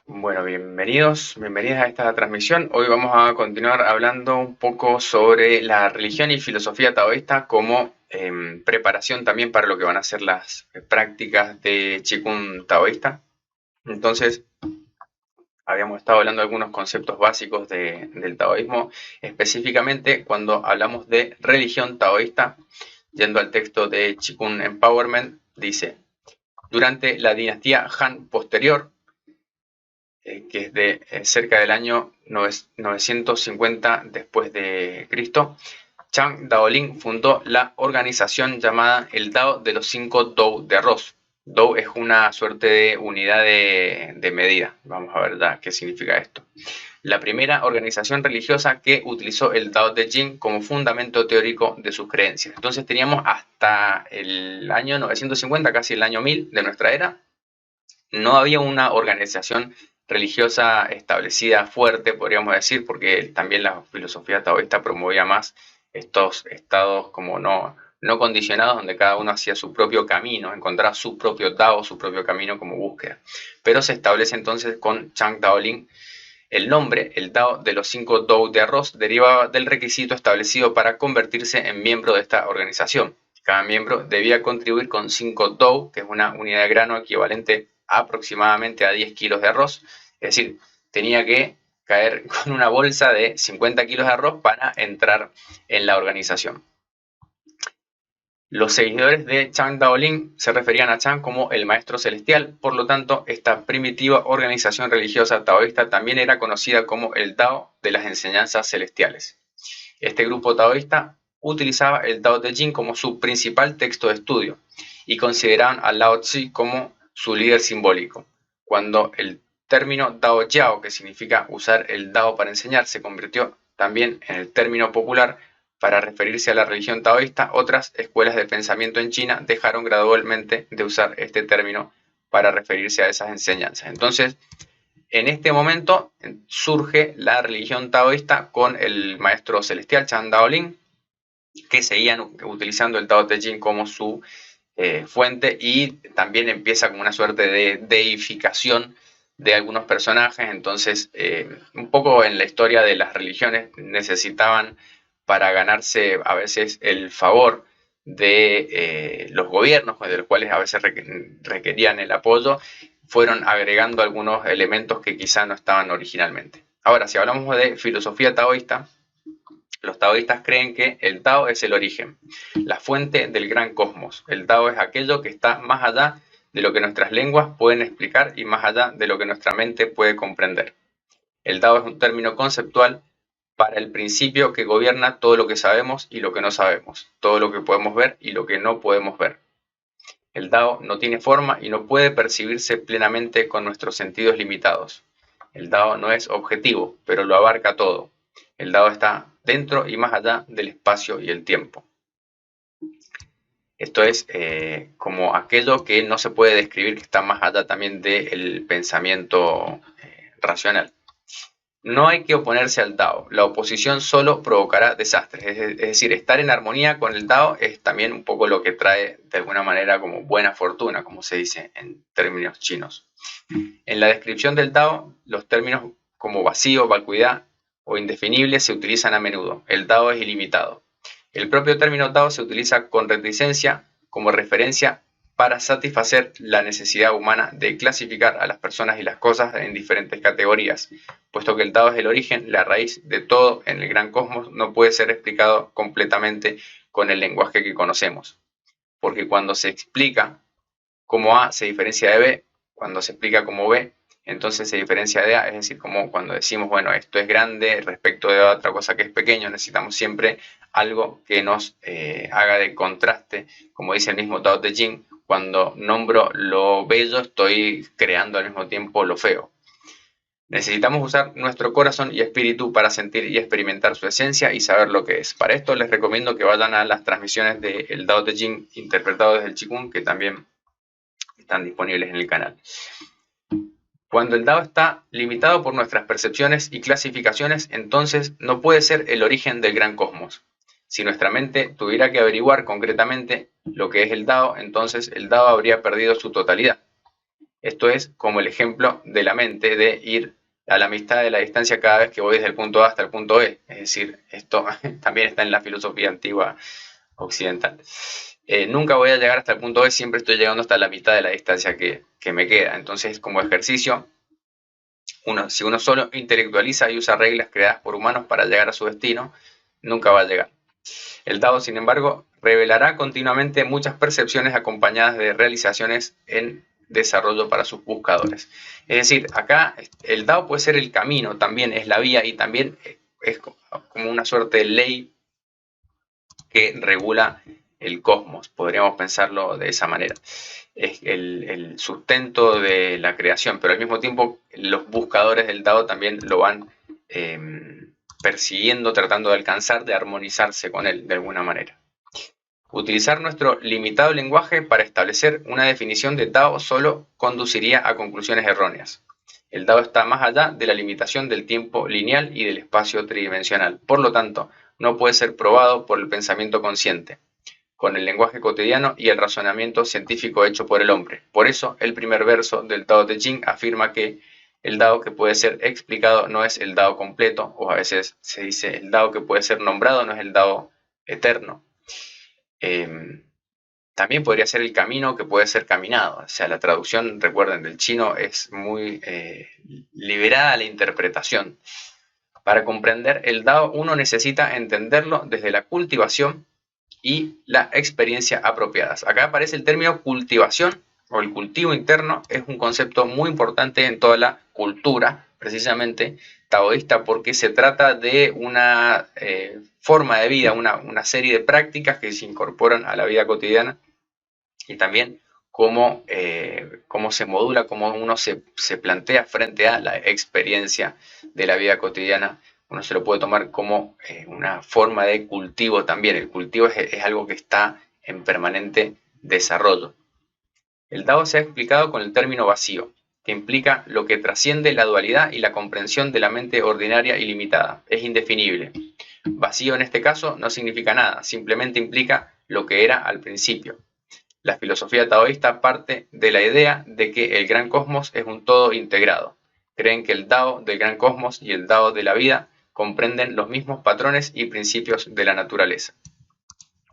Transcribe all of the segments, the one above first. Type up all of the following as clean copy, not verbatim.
Bueno, bienvenidas a esta transmisión. Hoy vamos a continuar hablando un poco sobre la religión y filosofía taoísta como preparación también para lo que van a ser las prácticas de Qigong taoísta. Entonces, habíamos estado hablando de algunos conceptos básicos del taoísmo, específicamente cuando hablamos de religión taoísta, yendo al texto de Qigong Empowerment, dice, durante la dinastía Han posterior, que es de cerca del año 950 después de Cristo, Chang Daoling fundó la organización llamada el Dao de los 5 Dou de arroz. Dou es una suerte de unidad de medida. Vamos a ver ya qué significa esto. La primera organización religiosa que utilizó el Dao de Jing como fundamento teórico de sus creencias. Entonces teníamos hasta el año 950, casi el año 1000 de nuestra era, no había una organización religiosa establecida fuerte, podríamos decir, porque también la filosofía taoísta promovía más estos estados como no condicionados, donde cada uno hacía su propio camino, encontraba su propio Tao, su propio camino como búsqueda. Pero se establece entonces con Chang Daoling el nombre, el Tao de los 5 Dou de arroz, derivaba del requisito establecido para convertirse en miembro de esta organización. Cada miembro debía contribuir con 5 Dou, que es una unidad de grano equivalente aproximadamente a 10 kilos de arroz. Es decir, tenía que caer con una bolsa de 50 kilos de arroz para entrar en la organización. Los seguidores de Chang Daoling se referían a Chang como el maestro celestial, por lo tanto, esta primitiva organización religiosa taoísta también era conocida como el Tao de las enseñanzas celestiales. Este grupo taoísta utilizaba el Tao Te Ching como su principal texto de estudio y consideraban a Lao Tzu como su líder simbólico. Cuando el término Dao Jiao, que significa usar el Dao para enseñar, se convirtió también en el término popular para referirse a la religión taoísta, otras escuelas de pensamiento en China dejaron gradualmente de usar este término para referirse a esas enseñanzas. Entonces, en este momento surge la religión taoísta con el maestro celestial Chan Daoling, que seguían utilizando el Tao Te Ching como su fuente, y también empieza como una suerte de deificación de algunos personajes. Entonces, un poco en la historia de las religiones necesitaban, para ganarse a veces el favor de los gobiernos, de los cuales a veces requerían el apoyo, fueron agregando algunos elementos que quizá no estaban originalmente. Ahora, si hablamos de filosofía taoísta, los taoístas creen que el Tao es el origen, la fuente del gran cosmos. El Tao es aquello que está más allá de lo que nuestras lenguas pueden explicar y más allá de lo que nuestra mente puede comprender. El Tao es un término conceptual para el principio que gobierna todo lo que sabemos y lo que no sabemos, todo lo que podemos ver y lo que no podemos ver. El Tao no tiene forma y no puede percibirse plenamente con nuestros sentidos limitados. El Tao no es objetivo, pero lo abarca todo. El Tao está dentro y más allá del espacio y el tiempo. Esto es como aquello que no se puede describir, que está más allá también del pensamiento racional. No hay que oponerse al Tao. La oposición solo provocará desastres. Es decir, estar en armonía con el Tao es también un poco lo que trae de alguna manera como buena fortuna, como se dice en términos chinos. En la descripción del Tao, los términos como vacío, vacuidad o indefinible se utilizan a menudo. El Tao es ilimitado. El propio término Tao se utiliza con reticencia como referencia para satisfacer la necesidad humana de clasificar a las personas y las cosas en diferentes categorías. Puesto que el Tao es el origen, la raíz de todo en el gran cosmos, no puede ser explicado completamente con el lenguaje que conocemos. Porque cuando se explica cómo A se diferencia de B, cuando se explica como B, entonces se diferencia de A. Es decir, como cuando decimos, bueno, esto es grande respecto de otra cosa que es pequeño, necesitamos siempre algo que nos haga de contraste. Como dice el mismo Tao Te Ching, cuando nombro lo bello, estoy creando al mismo tiempo lo feo. Necesitamos usar nuestro corazón y espíritu para sentir y experimentar su esencia y saber lo que es. Para esto les recomiendo que vayan a las transmisiones del Tao Te Ching interpretado desde el Qigong, que también están disponibles en el canal. Cuando el Dao está limitado por nuestras percepciones y clasificaciones, entonces no puede ser el origen del gran cosmos. Si nuestra mente tuviera que averiguar concretamente lo que es el Dao, entonces el Dao habría perdido su totalidad. Esto es como el ejemplo de la mente de ir a la mitad de la distancia cada vez que voy desde el punto A hasta el punto B. Es decir, esto también está en la filosofía antigua occidental. Nunca voy a llegar hasta el punto B, siempre estoy llegando hasta la mitad de la distancia que me queda. Entonces, como ejercicio, si uno solo intelectualiza y usa reglas creadas por humanos para llegar a su destino, nunca va a llegar. El Tao, sin embargo, revelará continuamente muchas percepciones acompañadas de realizaciones en desarrollo para sus buscadores. Es decir, acá el Tao puede ser el camino, también es la vía y también es como una suerte de ley que regula el cosmos, podríamos pensarlo de esa manera. Es el sustento de la creación, pero al mismo tiempo los buscadores del Tao también lo van persiguiendo, tratando de alcanzar, de armonizarse con él de alguna manera. Utilizar nuestro limitado lenguaje para establecer una definición de Tao solo conduciría a conclusiones erróneas. El Tao está más allá de la limitación del tiempo lineal y del espacio tridimensional. Por lo tanto, no puede ser probado por el pensamiento consciente, con el lenguaje cotidiano y el razonamiento científico hecho por el hombre. Por eso, el primer verso del Tao Te Ching afirma que el Dao que puede ser explicado no es el Dao completo, o a veces se dice el Dao que puede ser nombrado no es el Dao eterno. También podría ser el camino que puede ser caminado. O sea, la traducción, recuerden, del chino es muy liberada a la interpretación. Para comprender el Dao, uno necesita entenderlo desde la cultivación y la experiencia apropiadas. Acá aparece el término cultivación o el cultivo interno, es un concepto muy importante en toda la cultura, precisamente taoísta, porque se trata de una forma de vida, una serie de prácticas que se incorporan a la vida cotidiana y también cómo se modula, cómo uno se plantea frente a la experiencia de la vida cotidiana. Uno se lo puede tomar como una forma de cultivo también. El cultivo es algo que está en permanente desarrollo. El Tao se ha explicado con el término vacío, que implica lo que trasciende la dualidad y la comprensión de la mente ordinaria y limitada. Es indefinible. Vacío en este caso no significa nada, simplemente implica lo que era al principio. La filosofía taoísta parte de la idea de que el gran cosmos es un todo integrado. Creen que el Tao del gran cosmos y el Tao de la vida comprenden los mismos patrones y principios de la naturaleza.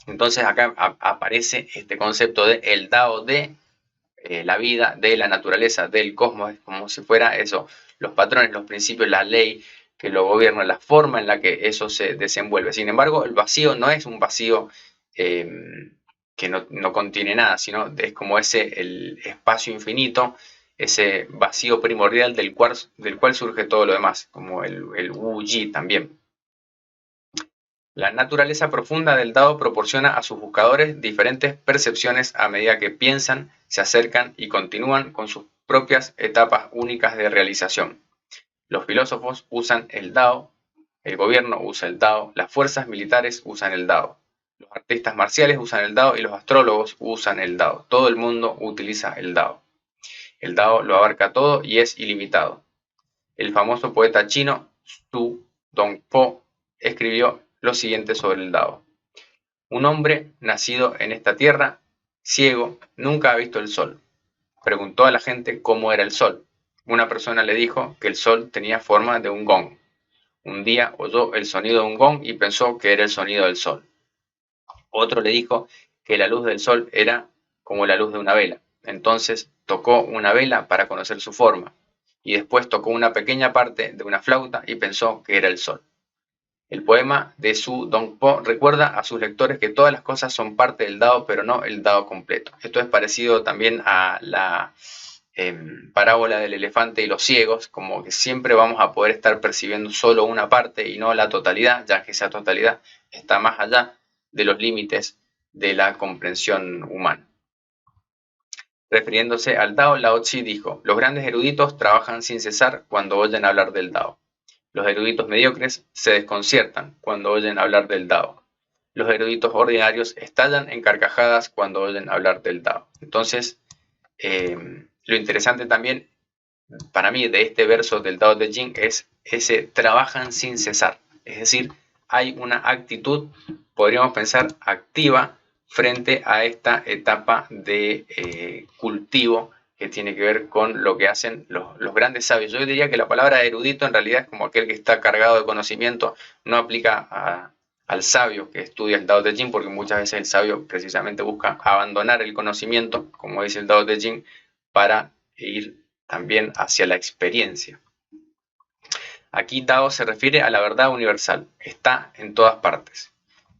Entonces acá aparece este concepto de el Tao de la vida, de la naturaleza, del cosmos, como si fuera eso, los patrones, los principios, la ley que lo gobierna, la forma en la que eso se desenvuelve. Sin embargo, el vacío no es un vacío que no contiene nada, sino es como el espacio infinito, ese vacío primordial del cual surge todo lo demás, como el Wu Yi también. La naturaleza profunda del Tao proporciona a sus buscadores diferentes percepciones a medida que piensan, se acercan y continúan con sus propias etapas únicas de realización. Los filósofos usan el Tao, el gobierno usa el Tao, las fuerzas militares usan el Tao, los artistas marciales usan el Tao y los astrólogos usan el Tao. Todo el mundo utiliza el Tao. El Tao lo abarca todo y es ilimitado. El famoso poeta chino Zhu Dongpo escribió lo siguiente sobre el Tao. Un hombre nacido en esta tierra, ciego, nunca ha visto el sol. Preguntó a la gente cómo era el sol. Una persona le dijo que el sol tenía forma de un gong. Un día oyó el sonido de un gong y pensó que era el sonido del sol. Otro le dijo que la luz del sol era como la luz de una vela. Entonces tocó una vela para conocer su forma y después tocó una pequeña parte de una flauta y pensó que era el sol. El poema de Zhu Dongpo recuerda a sus lectores que todas las cosas son parte del Tao, pero no el Tao completo. Esto es parecido también a la parábola del elefante y los ciegos, como que siempre vamos a poder estar percibiendo solo una parte y no la totalidad, ya que esa totalidad está más allá de los límites de la comprensión humana. Refiriéndose al Tao, Lao Tzu dijo: los grandes eruditos trabajan sin cesar cuando oyen hablar del Tao. Los eruditos mediocres se desconciertan cuando oyen hablar del Tao. Los eruditos ordinarios estallan en carcajadas cuando oyen hablar del Tao. Entonces, lo interesante también para mí de este verso del Tao Te Ching es ese trabajan sin cesar. Es decir, hay una actitud, podríamos pensar, activa frente a esta etapa de cultivo que tiene que ver con lo que hacen los grandes sabios. Yo diría que la palabra erudito en realidad es como aquel que está cargado de conocimiento, no aplica al sabio que estudia el Tao Te Ching, porque muchas veces el sabio precisamente busca abandonar el conocimiento, como dice el Tao Te Ching, para ir también hacia la experiencia. Aquí Tao se refiere a la verdad universal, está en todas partes.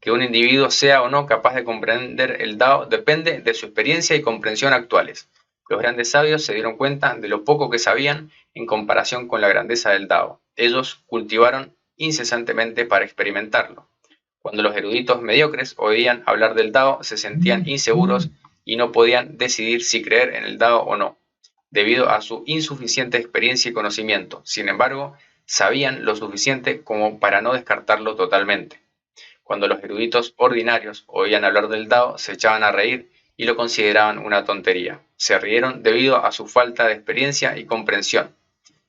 Que un individuo sea o no capaz de comprender el Tao depende de su experiencia y comprensión actuales. Los grandes sabios se dieron cuenta de lo poco que sabían en comparación con la grandeza del Tao. Ellos cultivaron incesantemente para experimentarlo. Cuando los eruditos mediocres oían hablar del Tao, se sentían inseguros y no podían decidir si creer en el Tao o no, debido a su insuficiente experiencia y conocimiento. Sin embargo, sabían lo suficiente como para no descartarlo totalmente. Cuando los eruditos ordinarios oían hablar del Tao, se echaban a reír y lo consideraban una tontería. Se rieron debido a su falta de experiencia y comprensión.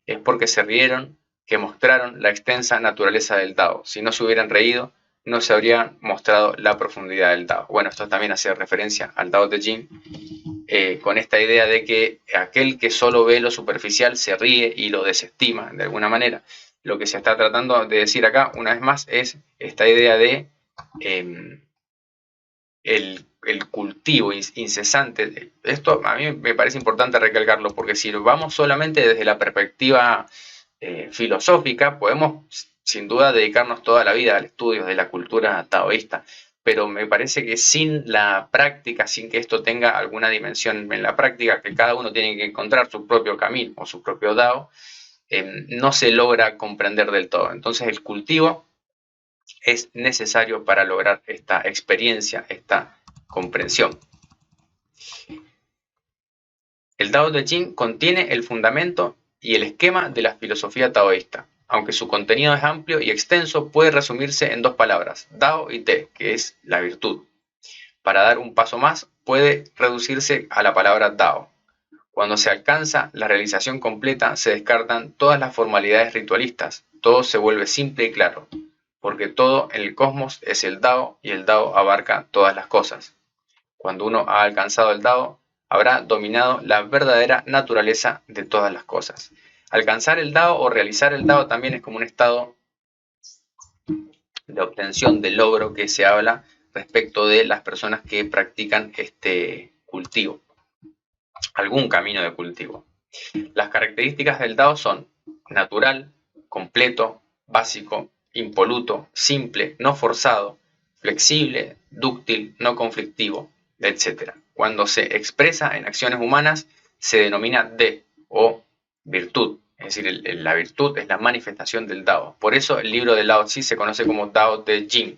Es porque se rieron que mostraron la extensa naturaleza del Tao. Si no se hubieran reído, no se habrían mostrado la profundidad del Tao. Bueno, esto también hace referencia al Tao Te Ching, con esta idea de que aquel que solo ve lo superficial se ríe y lo desestima de alguna manera. Lo que se está tratando de decir acá, una vez más, es esta idea de el cultivo incesante. Esto a mí me parece importante recalcarlo, porque si vamos solamente desde la perspectiva filosófica, podemos sin duda dedicarnos toda la vida al estudio de la cultura taoísta, pero me parece que sin la práctica, sin que esto tenga alguna dimensión en la práctica, que cada uno tiene que encontrar su propio camino o su propio Tao, no se logra comprender del todo. Entonces el cultivo es necesario para lograr esta experiencia, esta comprensión. El Tao Te Ching contiene el fundamento y el esquema de la filosofía taoísta. Aunque su contenido es amplio y extenso, puede resumirse en dos palabras, Tao y Te, que es la virtud. Para dar un paso más, puede reducirse a la palabra Tao. Cuando se alcanza la realización completa, se descartan todas las formalidades ritualistas, todo se vuelve simple y claro, porque todo en el cosmos es el Tao y el Tao abarca todas las cosas. Cuando uno ha alcanzado el Tao, habrá dominado la verdadera naturaleza de todas las cosas. Alcanzar el Tao o realizar el Tao también es como un estado de obtención, de logro que se habla respecto de las personas que practican este cultivo, algún camino de cultivo. Las características del Tao son natural, completo, básico, impoluto, simple, no forzado, flexible, dúctil, no conflictivo, etc. Cuando se expresa en acciones humanas, se denomina de o virtud. Es decir, la virtud es la manifestación del Tao. Por eso el libro de Lao Tzu se conoce como Tao Te Ching.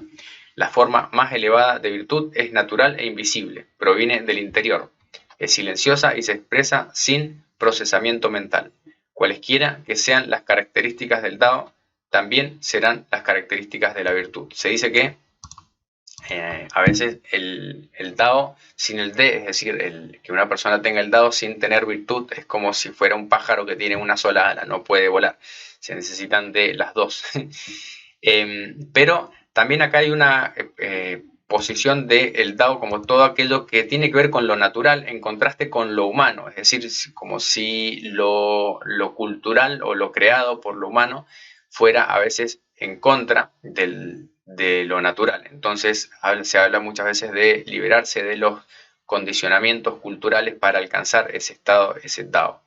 La forma más elevada de virtud es natural e invisible, proviene del interior, es silenciosa y se expresa sin procesamiento mental. Cualesquiera que sean las características del Tao, también serán las características de la virtud. Se dice que a veces el Tao sin el Te, es decir, que una persona tenga el Tao sin tener virtud, es como si fuera un pájaro que tiene una sola ala, no puede volar. Se necesitan de las dos. Pero también acá hay una posición del Tao como todo aquello que tiene que ver con lo natural en contraste con lo humano, es decir, como si lo cultural o lo creado por lo humano fuera a veces en contra de lo natural. Entonces se habla muchas veces de liberarse de los condicionamientos culturales para alcanzar ese estado, ese Tao.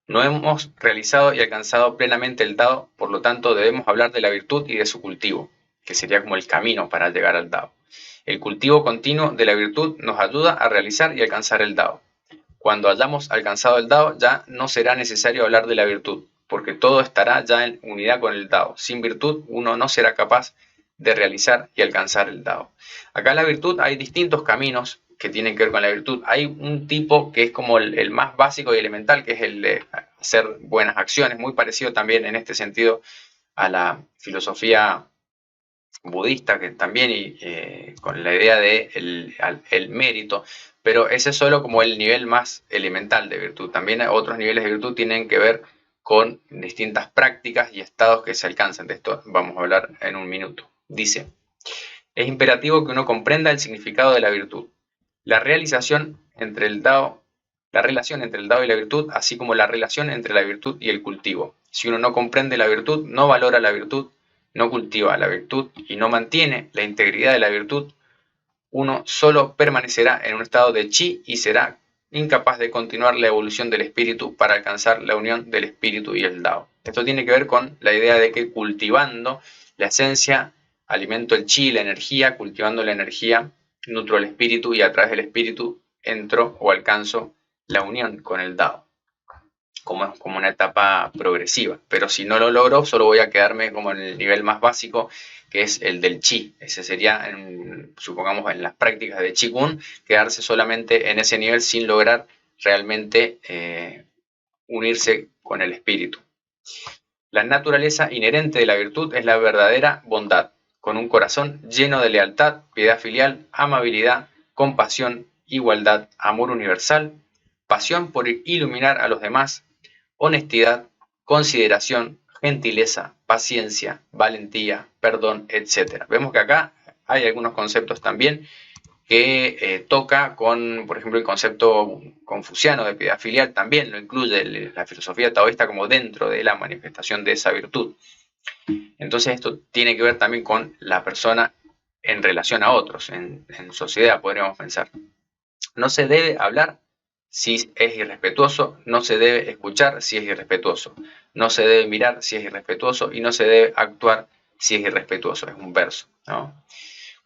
No hemos realizado y alcanzado plenamente el Tao, por lo tanto debemos hablar de la virtud y de su cultivo, que sería como el camino para llegar al Tao. El cultivo continuo de la virtud nos ayuda a realizar y alcanzar el Tao. Cuando hayamos alcanzado el Tao, ya no será necesario hablar de la virtud, porque todo estará ya en unidad con el Tao. Sin virtud, uno no será capaz de realizar y alcanzar el Tao. Acá en la virtud hay distintos caminos que tienen que ver con la virtud. Hay un tipo que es como el más básico y elemental, que es el de hacer buenas acciones, muy parecido también en este sentido a la filosofía budista, que también con la idea de el mérito, pero ese es solo como el nivel más elemental de virtud. También otros niveles de virtud tienen que ver con distintas prácticas y estados que se alcanzan. De esto vamos a hablar en un minuto. Dice, es imperativo que uno comprenda el significado de la virtud. La realización entre el Tao La relación entre el Dao y la virtud, así como la relación entre la virtud y el cultivo. Si uno no comprende la virtud, no valora la virtud, no cultiva la virtud y no mantiene la integridad de la virtud, uno solo permanecerá en un estado de chi y será incapaz de continuar la evolución del espíritu para alcanzar la unión del espíritu y el Dao. Esto tiene que ver con la idea de que cultivando la esencia, alimento el chi, la energía, cultivando la energía, nutro el espíritu y a través del espíritu entro o alcanzo la unión con el Dao, como una etapa progresiva. Pero si no lo logro, solo voy a quedarme como en el nivel más básico, que es el del chi. Ese sería, supongamos, en las prácticas de Qigong, quedarse solamente en ese nivel sin lograr realmente unirse con el espíritu. La naturaleza inherente de la virtud es la verdadera bondad, con un corazón lleno de lealtad, piedad filial, amabilidad, compasión, igualdad, amor universal, pasión por iluminar a los demás, honestidad, consideración, gentileza, paciencia, valentía, perdón, etc. Vemos que acá hay algunos conceptos también que toca con, por ejemplo, el concepto confuciano de piedad filial, también lo incluye la filosofía taoísta como dentro de la manifestación de esa virtud. Entonces esto tiene que ver también con la persona en relación a otros, en sociedad podríamos pensar. No se debe hablar si es irrespetuoso, no se debe escuchar si es irrespetuoso, no se debe mirar si es irrespetuoso y no se debe actuar si es irrespetuoso. Es un verso, ¿no?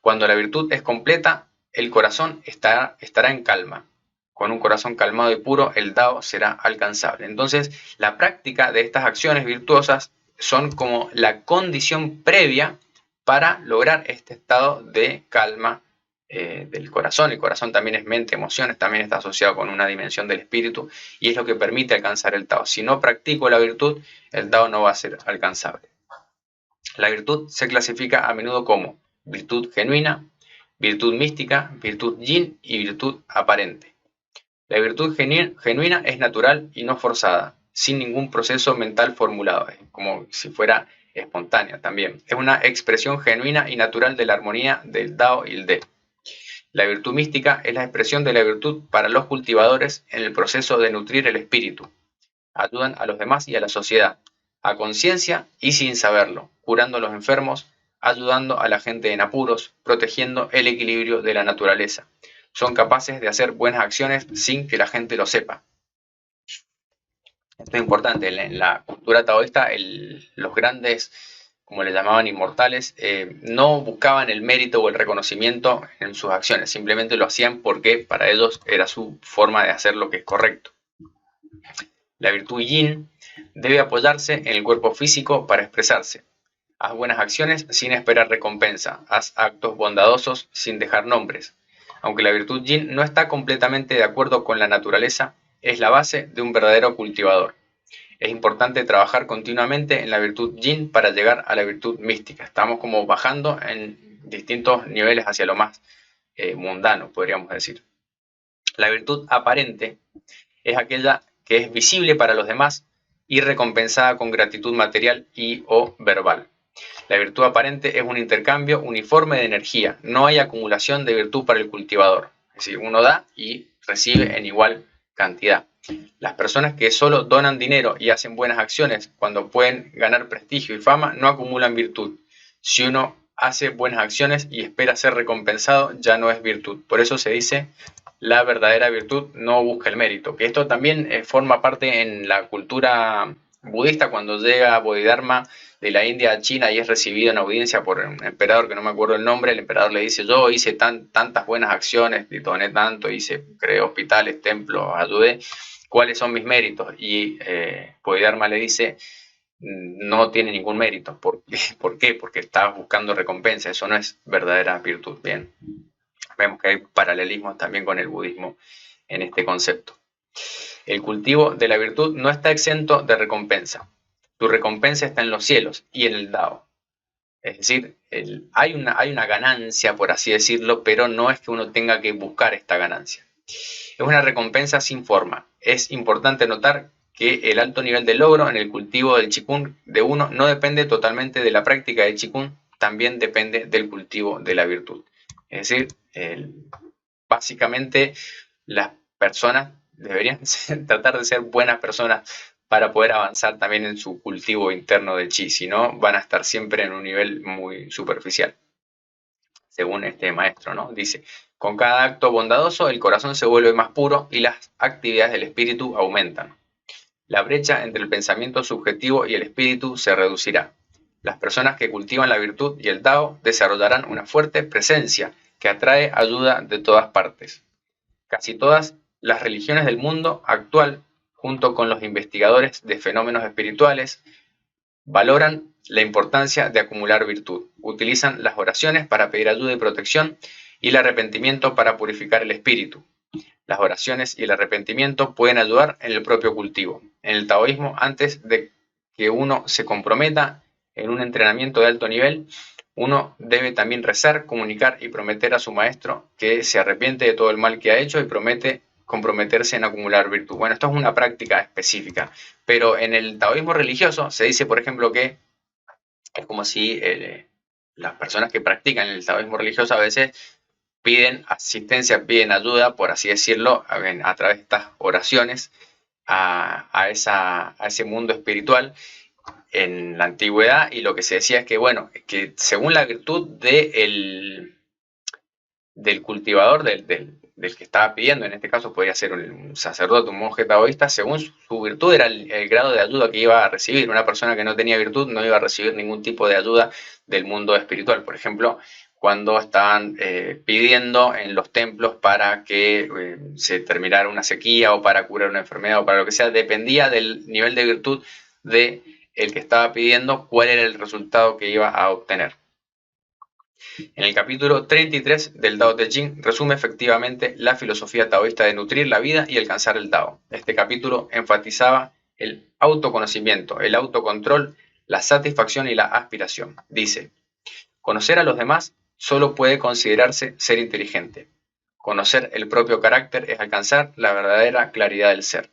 Cuando la virtud es completa, el corazón estará en calma. Con un corazón calmado y puro, el Dao será alcanzable. Entonces, la práctica de estas acciones virtuosas son como la condición previa para lograr este estado de calma del corazón. El corazón también es mente, emociones, también está asociado con una dimensión del espíritu y es lo que permite alcanzar el Dao. Si no practico la virtud, el Dao no va a ser alcanzable. La virtud se clasifica a menudo como virtud genuina, virtud mística, virtud yin y virtud aparente. La virtud genuina es natural y no forzada, sin ningún proceso mental formulado, es como si fuera espontánea también. Es una expresión genuina y natural de la armonía del Dao y el De. La virtud mística es la expresión de la virtud para los cultivadores en el proceso de nutrir el espíritu. Ayudan a los demás y a la sociedad, a conciencia y sin saberlo, curando a los enfermos, ayudando a la gente en apuros, protegiendo el equilibrio de la naturaleza. Son capaces de hacer buenas acciones sin que la gente lo sepa. Esto es importante. En la cultura taoísta, los grandes, como le llamaban inmortales, no buscaban el mérito o el reconocimiento en sus acciones, simplemente lo hacían porque para ellos era su forma de hacer lo que es correcto. La virtud yin debe apoyarse en el cuerpo físico para expresarse. Haz buenas acciones sin esperar recompensa. Haz actos bondadosos sin dejar nombres. Aunque la virtud yin no está completamente de acuerdo con la naturaleza, es la base de un verdadero cultivador. Es importante trabajar continuamente en la virtud yin para llegar a la virtud mística. Estamos como bajando en distintos niveles hacia lo más mundano, podríamos decir. La virtud aparente es aquella que es visible para los demás y recompensada con gratitud material y o verbal. La virtud aparente es un intercambio uniforme de energía, no hay acumulación de virtud para el cultivador, es decir, uno da y recibe en igual cantidad. Las personas que solo donan dinero y hacen buenas acciones cuando pueden ganar prestigio y fama no acumulan virtud. Si uno hace buenas acciones y espera ser recompensado, ya no es virtud. Por eso se dice la verdadera virtud no busca el mérito, que esto también forma parte en la cultura budista cuando llega Bodhidharma de la India a China y es recibido en audiencia por un emperador que no me acuerdo el nombre. El emperador le dice: yo hice tantas buenas acciones, doné tanto, creé hospitales, templos, ayudé, ¿cuáles son mis méritos? Y Bodhidharma le dice: no tiene ningún mérito. ¿Por qué? Porque estás buscando recompensa, eso no es verdadera virtud. Bien, vemos que hay paralelismos también con el budismo en este concepto. El cultivo de la virtud no está exento de recompensa. Tu recompensa está en los cielos y en el Dao. Es decir, hay una ganancia, por así decirlo, pero no es que uno tenga que buscar esta ganancia. Es una recompensa sin forma. Es importante notar que el alto nivel de logro en el cultivo del Qigong de uno no depende totalmente de la práctica del Qigong, también depende del cultivo de la virtud. Es decir, básicamente las personas deberían tratar de ser buenas personas para poder avanzar también en su cultivo interno de chi, si no van a estar siempre en un nivel muy superficial, según este maestro, ¿no? Dice, con cada acto bondadoso el corazón se vuelve más puro y las actividades del espíritu aumentan. La brecha entre el pensamiento subjetivo y el espíritu se reducirá. Las personas que cultivan la virtud y el Tao desarrollarán una fuerte presencia que atrae ayuda de todas partes. Casi todas las religiones del mundo actual, junto con los investigadores de fenómenos espirituales, valoran la importancia de acumular virtud. Utilizan las oraciones para pedir ayuda y protección y el arrepentimiento para purificar el espíritu. Las oraciones y el arrepentimiento pueden ayudar en el propio cultivo. En el taoísmo, antes de que uno se comprometa en un entrenamiento de alto nivel, uno debe también rezar, comunicar y prometer a su maestro que se arrepiente de todo el mal que ha hecho y promete comprometerse en acumular virtud. Bueno, esto es una práctica específica, pero en el taoísmo religioso se dice, por ejemplo, que es como si las personas que practican el taoísmo religioso a veces piden asistencia, piden ayuda, por así decirlo, a través de estas oraciones a ese mundo espiritual en la antigüedad, y lo que se decía es que, bueno, que según la virtud del cultivador, del que estaba pidiendo, en este caso podría ser un sacerdote, un monje taoísta, según su virtud era el grado de ayuda que iba a recibir. Una persona que no tenía virtud no iba a recibir ningún tipo de ayuda del mundo espiritual. Por ejemplo, cuando estaban pidiendo en los templos para que se terminara una sequía o para curar una enfermedad o para lo que sea, dependía del nivel de virtud de el que estaba pidiendo cuál era el resultado que iba a obtener. En el capítulo 33 del Tao Te Ching resume efectivamente la filosofía taoísta de nutrir la vida y alcanzar el Tao. Este capítulo enfatizaba el autoconocimiento, el autocontrol, la satisfacción y la aspiración. Dice, conocer a los demás solo puede considerarse ser inteligente. Conocer el propio carácter es alcanzar la verdadera claridad del ser.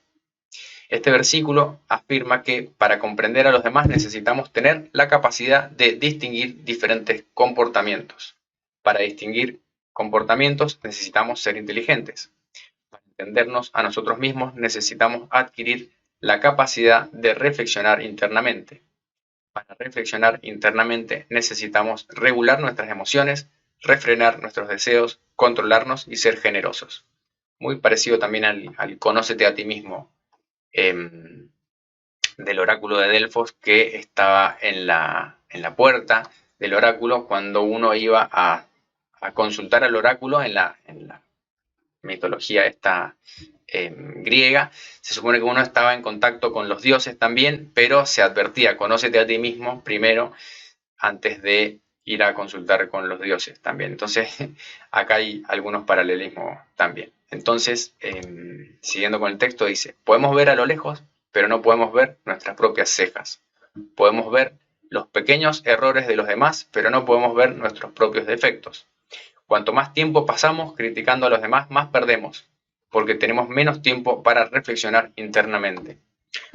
Este versículo afirma que para comprender a los demás necesitamos tener la capacidad de distinguir diferentes comportamientos. Para distinguir comportamientos necesitamos ser inteligentes. Para entendernos a nosotros mismos necesitamos adquirir la capacidad de reflexionar internamente. Para reflexionar internamente necesitamos regular nuestras emociones, refrenar nuestros deseos, controlarnos y ser generosos. Muy parecido también al conócete a ti mismo del oráculo de Delfos, que estaba en la puerta del oráculo cuando uno iba a consultar al oráculo en la mitología esta griega. Se supone que uno estaba en contacto con los dioses también, pero se advertía, conócete a ti mismo primero antes de ir a consultar con los dioses también. Entonces, acá hay algunos paralelismos también. Entonces, siguiendo con el texto, dice, podemos ver a lo lejos, pero no podemos ver nuestras propias cejas. Podemos ver los pequeños errores de los demás, pero no podemos ver nuestros propios defectos. Cuanto más tiempo pasamos criticando a los demás, más perdemos, porque tenemos menos tiempo para reflexionar internamente.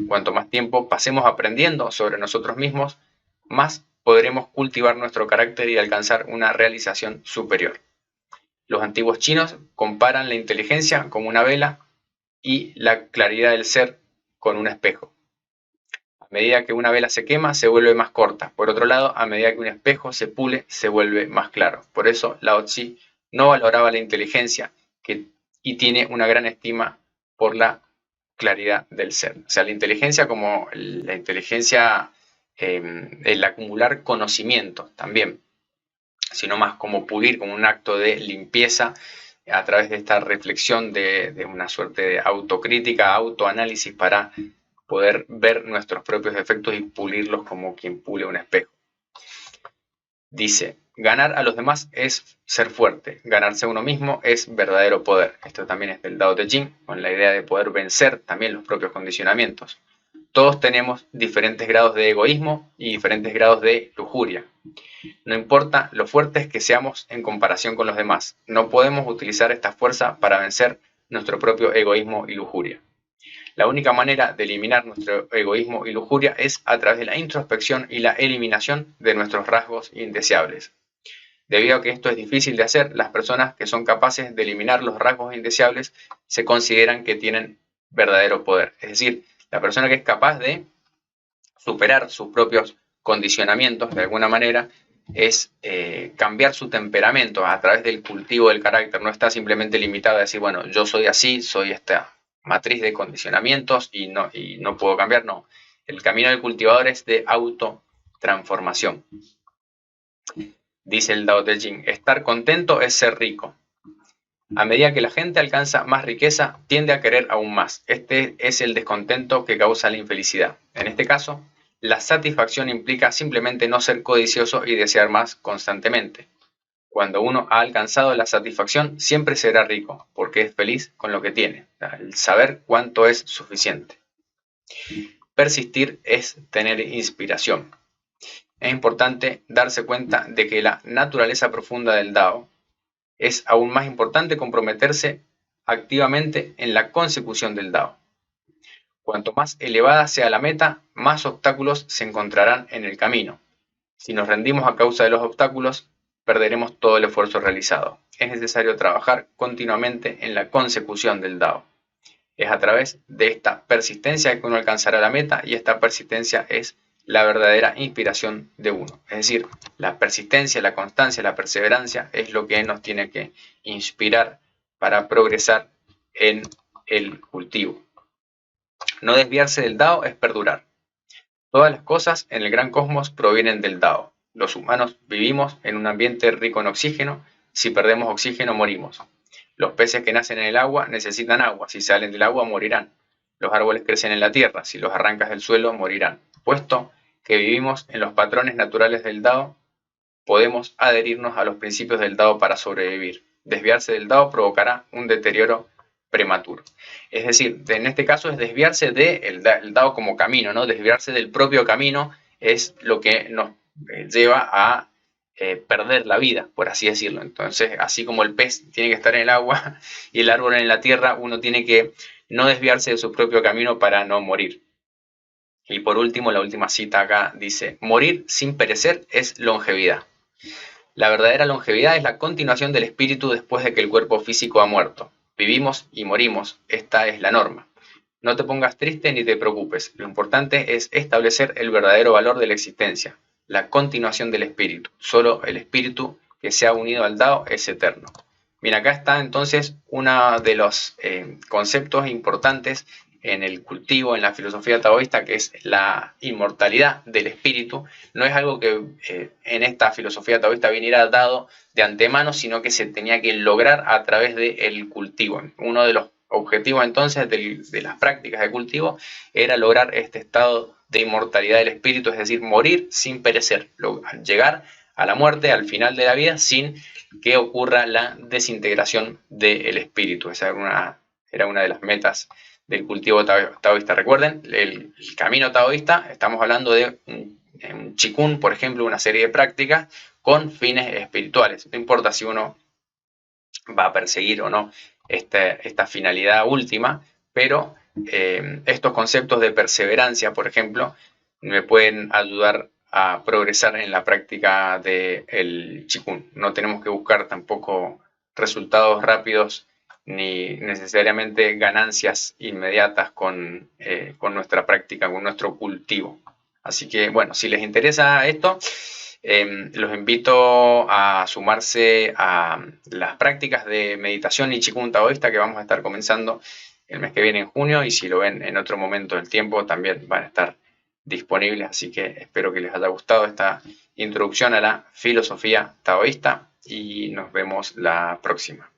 Cuanto más tiempo pasemos aprendiendo sobre nosotros mismos, más podremos cultivar nuestro carácter y alcanzar una realización superior. Los antiguos chinos comparan la inteligencia como una vela y la claridad del ser con un espejo. A medida que una vela se quema, se vuelve más corta. Por otro lado, a medida que un espejo se pule, se vuelve más claro. Por eso, Lao Tzu no valoraba la inteligencia y tiene una gran estima por la claridad del ser. O sea, la inteligencia como la inteligencia, el acumular conocimiento también, sino más como pulir, como un acto de limpieza a través de esta reflexión de una suerte de autocrítica, autoanálisis para poder ver nuestros propios defectos y pulirlos como quien pule un espejo. Dice, ganar a los demás es ser fuerte, ganarse a uno mismo es verdadero poder. Esto también es del Tao Te Ching, con la idea de poder vencer también los propios condicionamientos. Todos tenemos diferentes grados de egoísmo y diferentes grados de lujuria. No importa lo fuertes que seamos en comparación con los demás, no podemos utilizar esta fuerza para vencer nuestro propio egoísmo y lujuria. La única manera de eliminar nuestro egoísmo y lujuria es a través de la introspección y la eliminación de nuestros rasgos indeseables. Debido a que esto es difícil de hacer, las personas que son capaces de eliminar los rasgos indeseables se consideran que tienen verdadero poder. Es decir, la persona que es capaz de superar sus propios condicionamientos de alguna manera es cambiar su temperamento a través del cultivo del carácter. No está simplemente limitado a decir, bueno, yo soy así, soy esta matriz de condicionamientos y no puedo cambiar. No, el camino del cultivador es de autotransformación. Dice el Tao Te Ching, estar contento es ser rico. A medida que la gente alcanza más riqueza, tiende a querer aún más. Este es el descontento que causa la infelicidad. En este caso, la satisfacción implica simplemente no ser codicioso y desear más constantemente. Cuando uno ha alcanzado la satisfacción, siempre será rico, porque es feliz con lo que tiene. El saber cuánto es suficiente. Persistir es tener inspiración. Es importante darse cuenta de que la naturaleza profunda del Tao es aún más importante comprometerse activamente en la consecución del Tao. Cuanto más elevada sea la meta, más obstáculos se encontrarán en el camino. Si nos rendimos a causa de los obstáculos, perderemos todo el esfuerzo realizado. Es necesario trabajar continuamente en la consecución del Tao. Es a través de esta persistencia que uno alcanzará la meta, y esta persistencia es la verdadera inspiración de uno. Es decir, la persistencia, la constancia, la perseverancia es lo que nos tiene que inspirar para progresar en el cultivo. No desviarse del Tao es perdurar. Todas las cosas en el gran cosmos provienen del Tao. Los humanos vivimos en un ambiente rico en oxígeno. Si perdemos oxígeno, morimos. Los peces que nacen en el agua necesitan agua. Si salen del agua, morirán. Los árboles crecen en la tierra. Si los arrancas del suelo, morirán. Puesto que vivimos en los patrones naturales del Tao, podemos adherirnos a los principios del Tao para sobrevivir. Desviarse del Tao provocará un deterioro prematuro. Es decir, en este caso es desviarse del Tao como camino, ¿no? Desviarse del propio camino es lo que nos lleva a perder la vida, por así decirlo. Entonces, así como el pez tiene que estar en el agua y el árbol en la tierra, uno tiene que no desviarse de su propio camino para no morir. Y por último, la última cita acá dice, morir sin perecer es longevidad. La verdadera longevidad es la continuación del espíritu después de que el cuerpo físico ha muerto. Vivimos y morimos, esta es la norma. No te pongas triste ni te preocupes, lo importante es establecer el verdadero valor de la existencia, la continuación del espíritu. Solo el espíritu que se ha unido al Tao es eterno. Bien, acá está entonces uno de los conceptos importantes en el cultivo, en la filosofía taoísta, que es la inmortalidad del espíritu. No es algo que en esta filosofía taoísta viniera dado de antemano, sino que se tenía que lograr a través del cultivo. Uno de los objetivos entonces de las prácticas de cultivo era lograr este estado de inmortalidad del espíritu, es decir, morir sin perecer, llegar a la muerte, al final de la vida, sin que ocurra la desintegración del espíritu. Esa era una de las metas del cultivo taoísta. Recuerden, el camino taoísta, estamos hablando de un Qigong, por ejemplo, una serie de prácticas con fines espirituales. No importa si uno va a perseguir o no esta finalidad última, pero estos conceptos de perseverancia, por ejemplo, me pueden ayudar a progresar en la práctica del Qigong. No tenemos que buscar tampoco resultados rápidos ni necesariamente ganancias inmediatas con nuestra práctica, con nuestro cultivo. Así que, bueno, si les interesa esto, los invito a sumarse a las prácticas de meditación y Qigong taoísta que vamos a estar comenzando el mes que viene en junio, y si lo ven en otro momento del tiempo también van a estar disponibles. Así que espero que les haya gustado esta introducción a la filosofía taoísta y nos vemos la próxima.